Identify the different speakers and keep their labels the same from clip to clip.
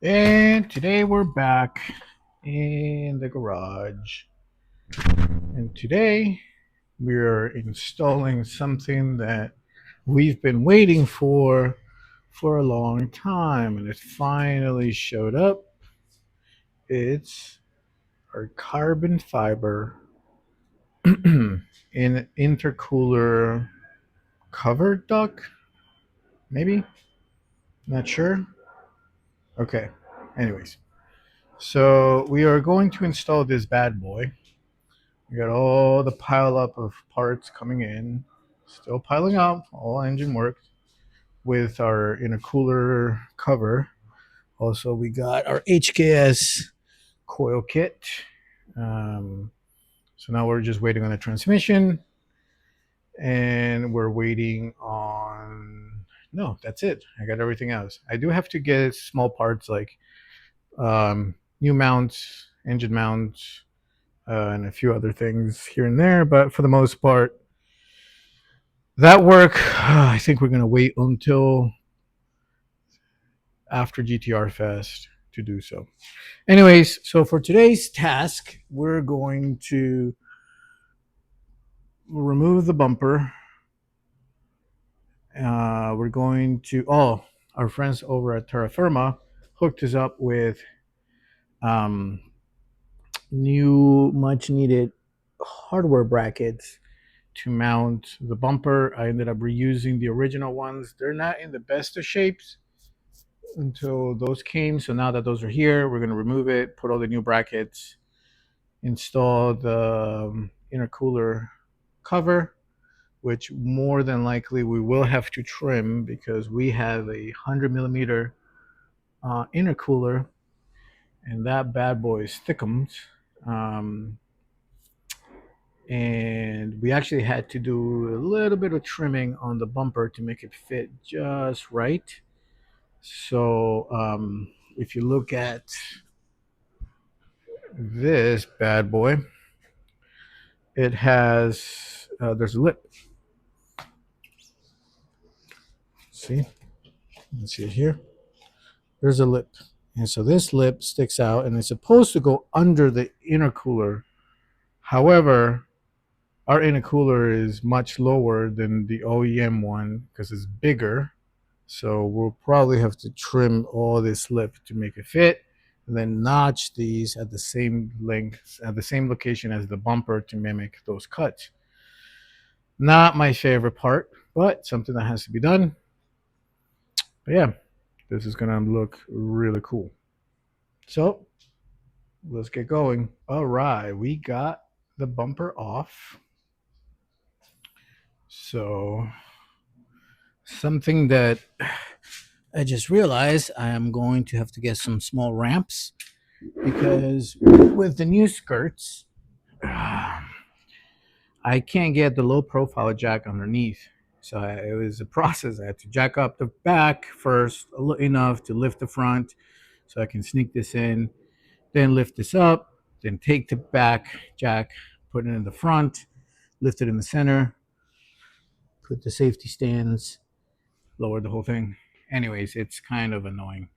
Speaker 1: And today we're back in the garage. And today we're installing something that we've been waiting for a long time, and it finally showed up. It's our carbon fiber in intercooler cover duct, maybe? Not sure. Okay. Anyways, so we are going to install this bad boy. We got all the pile up of parts coming in, still piling up, all engine work with our intercooler cover. Also, we got our HKS coil kit. Um, so now we're just waiting on the transmission, and we're waiting on. No, that's it. I got everything else. I do have to get small parts like new mounts, engine mounts, and a few other things here and there. But for the most part, that work, I think we're going to wait until after GTR Fest to do so. Anyways, so for today's task, we're going to remove the bumper. We're going to, our friends over at Terra firma hooked us up with um, new, much needed hardware brackets to mount the bumper. I ended up reusing the original ones. They're not in the best of shapes until those came. So now that those are here, we're going to remove it, put all the new brackets, install the intercooler cover, which more than likely we will have to trim because we have a 100 millimeter intercooler, and that bad boy is thickened. Um, and we actually had to do a little bit of trimming on the bumper to make it fit just right. So if you look at this bad boy, it has there's a lip. See, you can see it here. There's a lip, and so this lip sticks out, and it's supposed to go under the intercooler. However, our intercooler is much lower than the OEM one because it's bigger. So we'll probably have to trim all this lip to make it fit, and then notch these at the same length, at the same location as the bumper to mimic those cuts. Not my favorite part, but something that has to be done. But yeah, this is gonna look really cool. So let's get going. All right, we got the bumper off. So something that I just realized, I am going to have to get some small ramps because with the new skirts, I can't get the low profile jack underneath. So it was a process. I had to jack up the back first enough to lift the front so I can sneak this in, then lift this up, then take the back jack, put it in the front, lift it in the center, put the safety stands, lower the whole thing. Anyways, it's kind of annoying.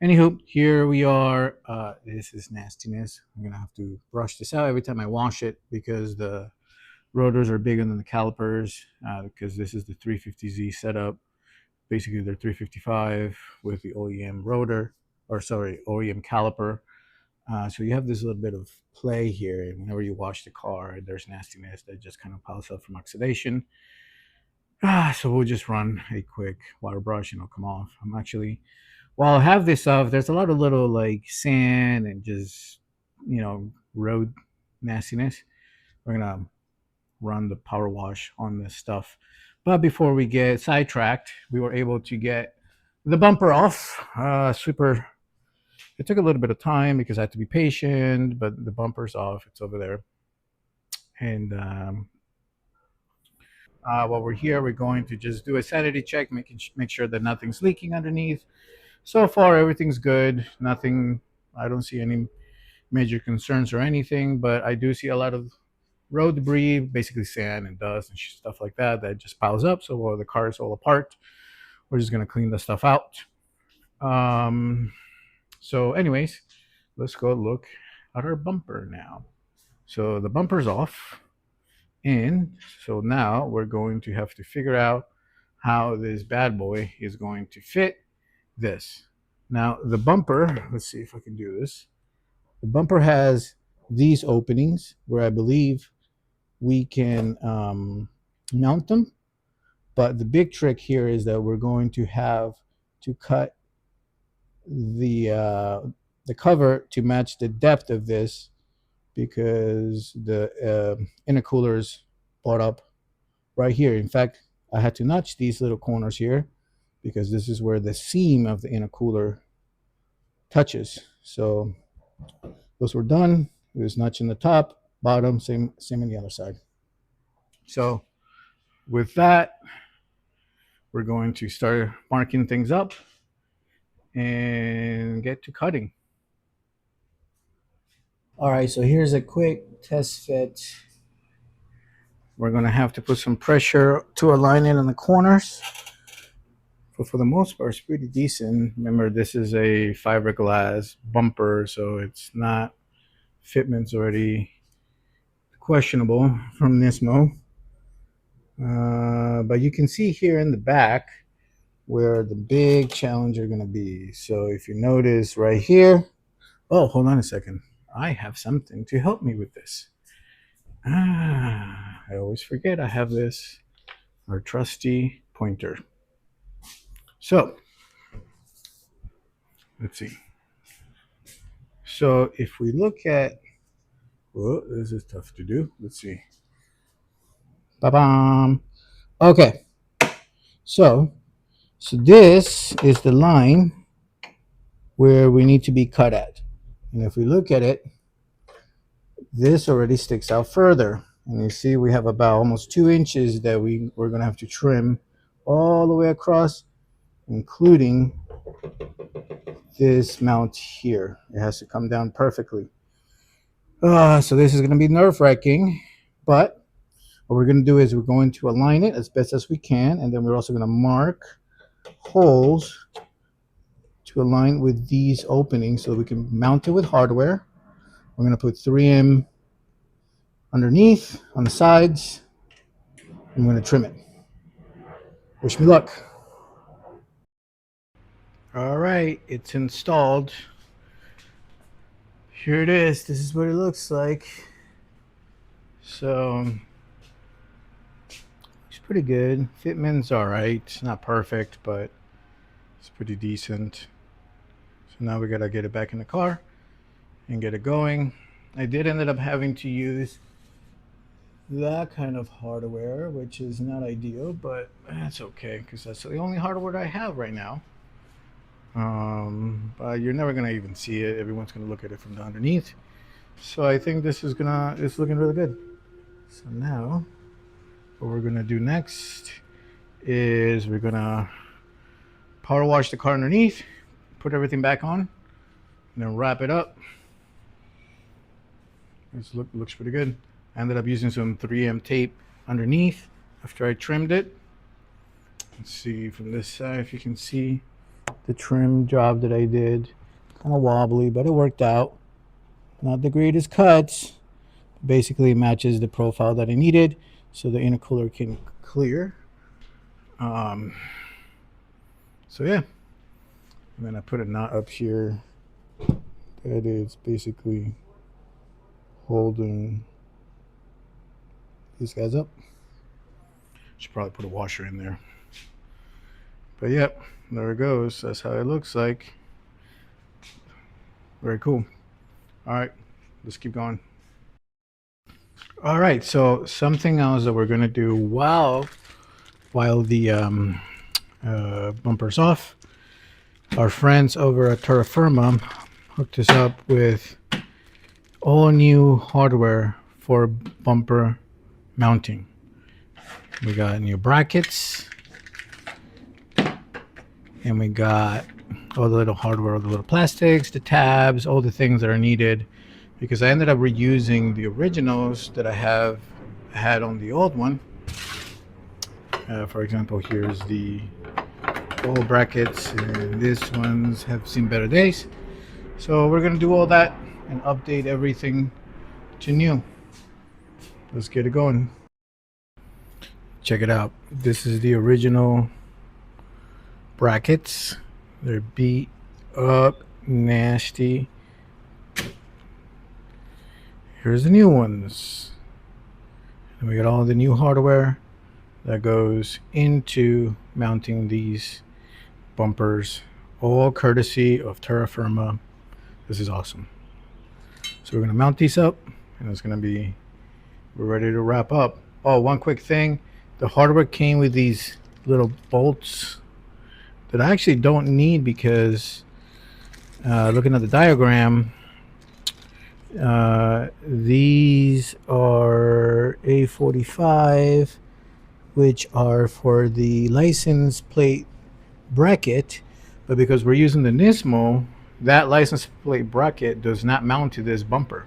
Speaker 1: Anywho, here we are. This is nastiness. I'm gonna have to brush this out every time I wash it because the rotors are bigger than the calipers. Because this is the 350Z setup. Basically, they're 355 with the OEM rotor, or sorry, OEM caliper. So you have this little bit of play here, and whenever you wash the car, there's nastiness that just kind of piles up from oxidation. So we'll just run a quick water brush and it'll come off. I'm actually, while I have this off, there's a lot of little like sand and just, road nastiness. We're gonna run the power wash on this stuff. But before we get sidetracked, we were able to get the bumper off. Super. It took a little bit of time because I had to be patient, but the bumper's off. It's over there. And while we're here, we're going to just do a sanity check, make sure that nothing's leaking underneath. So far, everything's good. Nothing. I don't see any major concerns or anything, but I do see a lot of road debris, basically sand and dust and stuff like that, that just piles up. So while the car is all apart, we're just gonna clean the stuff out. Um, So anyways, let's go look at our bumper now. So the bumper's off. And so now we're going to have to figure out how this bad boy is going to fit this. Now the bumper, let's see if I can do this. The bumper has these openings where I believe we can mount them. But the big trick here is that we're going to have to cut the cover to match the depth of this, because the intercooler is brought up right here. In fact, I had to notch these little corners here because this is where the seam of the intercooler touches. So those were done. It was notching the top, bottom, same in the other side. So with that, we're going to start marking things up and get to cutting. All right, so here's a quick test fit. We're going to have to put some pressure to align it on the corners. But for the most part, it's pretty decent. Remember, this is a fiberglass bumper, so it's not, fitment's already questionable from Nismo. But you can see here in the back where the big challenge are going to be. So if you notice right here, oh, hold on a second. I have something to help me with this. I always forget I have this, our trusty pointer. So let's see. So if we look at, oh, this is tough to do. Let's see. Ba-bam. Okay. So this is the line where we need to be cut at. And if we look at it, this already sticks out further. And you see we have about almost 2 inches that we're going to have to trim all the way across, including this mount here. It has to come down perfectly. So this is going to be nerve-wracking, but what we're going to do is we're going to align it as best as we can, and then we're also going to mark holes to align with these openings so we can mount it with hardware. We're going to put 3M underneath on the sides. I'm going to trim it. Wish me luck. All right, it's installed. Here it is. This is what it looks like. So it's pretty good. Fitment's all right. It's not perfect, but it's pretty decent. So now we gotta get it back in the car and get it going. I did end up having to use that kind of hardware, which is not ideal, but that's okay because that's the only hardware I have right now. But you're never gonna even see it. Everyone's gonna look at it from the underneath. So I think this is it's looking really good. So now what we're gonna do next is we're gonna power wash the car underneath, put everything back on, and then wrap it up. This looks pretty good. I ended up using some 3M tape underneath after I trimmed it. Let's see from this side if you can see the trim job that I did. Kind of wobbly, but it worked out. Not the greatest cuts. Basically it matches the profile that I needed so the intercooler can clear. So yeah, and then I put a knot up here that is basically holding these guys up. Should probably put a washer in there. But yep, there it goes. That's how it looks like. Very cool. All right, let's keep going. All right, so something else that we're gonna do while the bumper's off, our friends over at Terra firma hooked us up with all new hardware for bumper mounting. We got new brackets, and we got all the little hardware, all the little plastics, the tabs, all the things that are needed, because I ended up reusing the originals that I had on the old one. For example, here's the old brackets, and these ones have seen better days. So we're gonna do all that and update everything to new. Let's get it going. Check it out. This is the original brackets. They're beat up nasty. Here's the new ones. And we got all the new hardware that goes into mounting these bumpers, all courtesy of Terra firma. This is awesome. So we're gonna mount these up, and it's gonna be, we're ready to wrap up. Oh, one quick thing. The hardware came with these little bolts that I actually don't need because looking at the diagram, these are A45, which are for the license plate bracket, but because we're using the Nismo, that license plate bracket does not mount to this bumper.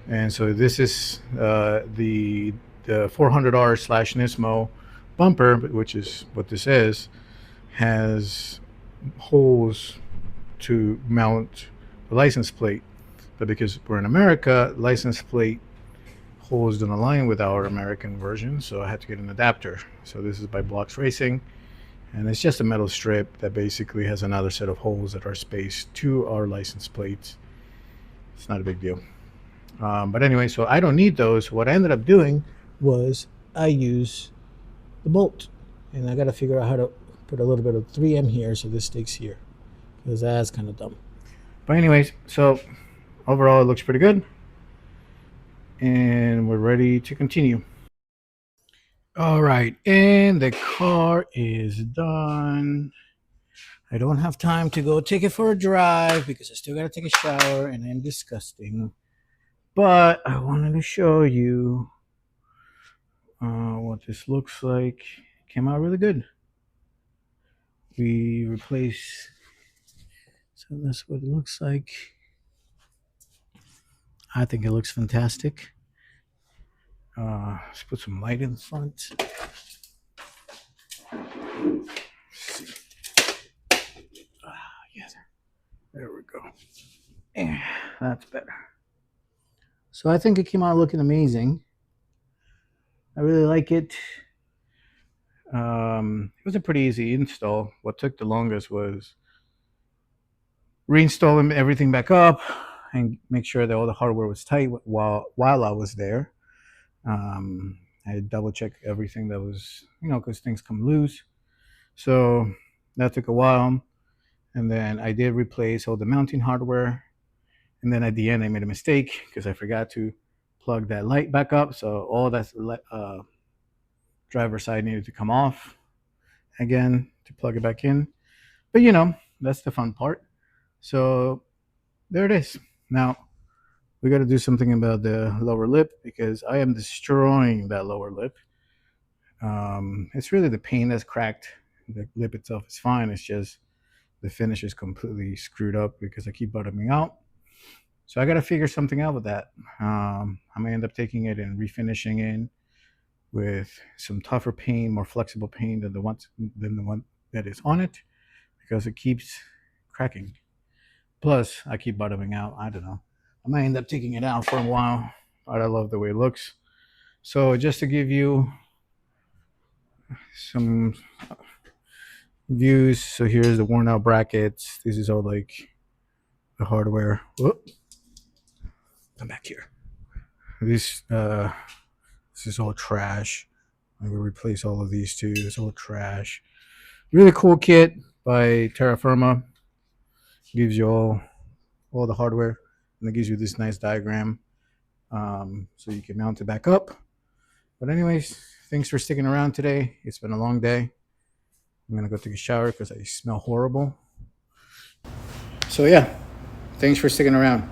Speaker 1: And so this is the 400R/Nismo bumper, which is what this is, has holes to mount the license plate. But because we're in America, license plate holes don't align with our American version, so I had to get an adapter. So this is by Blocks Racing, and it's just a metal strip that basically has another set of holes that are spaced to our license plates. It's not a big deal. But anyway, so I don't need those. What I ended up doing was I use the bolt, and I got to figure out how to put a little bit of 3M here so this sticks here, because that's kind of dumb. But anyways, so overall it looks pretty good, and we're ready to continue. All right, and the car is done. I don't have time to go take it for a drive because I still got to take a shower and I'm disgusting. But I wanted to show you what this looks like. It came out really good. We replace, so that's what it looks like. I think it looks fantastic. Let's put some light in front. Yes, there we go. Yeah, that's better. So I think it came out looking amazing. I really like it. It was a pretty easy install. What took the longest was reinstalling everything back up and make sure that all the hardware was tight while I was there. I double checked everything that was, because things come loose. So that took a while. And then I did replace all the mounting hardware. And then at the end, I made a mistake because I forgot to plug that light back up. So all that driver side needed to come off again to plug it back in. But that's the fun part. So there it is. Now we got to do something about the lower lip because I am destroying that lower lip. It's really the paint that's cracked. The lip itself is fine. It's just the finish is completely screwed up because I keep bottoming out. So I got to figure something out with that. I may end up taking it and refinishing it with some tougher paint, more flexible paint than the one that is on it, because it keeps cracking. Plus, I keep bottoming out. I don't know. I might end up taking it out for a while, but I love the way it looks. So just to give you some views, so here's the worn out brackets. This is all like the hardware. Whoop. Come back here. This is all trash. I will replace all of these too. It's all trash. Really cool kit by Terra firma. Gives you all the hardware, and it gives you this nice diagram, so you can mount it back up. But anyways, thanks for sticking around today. It's been a long day. I'm gonna go take a shower because I smell horrible. So yeah, thanks for sticking around.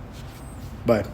Speaker 1: Bye.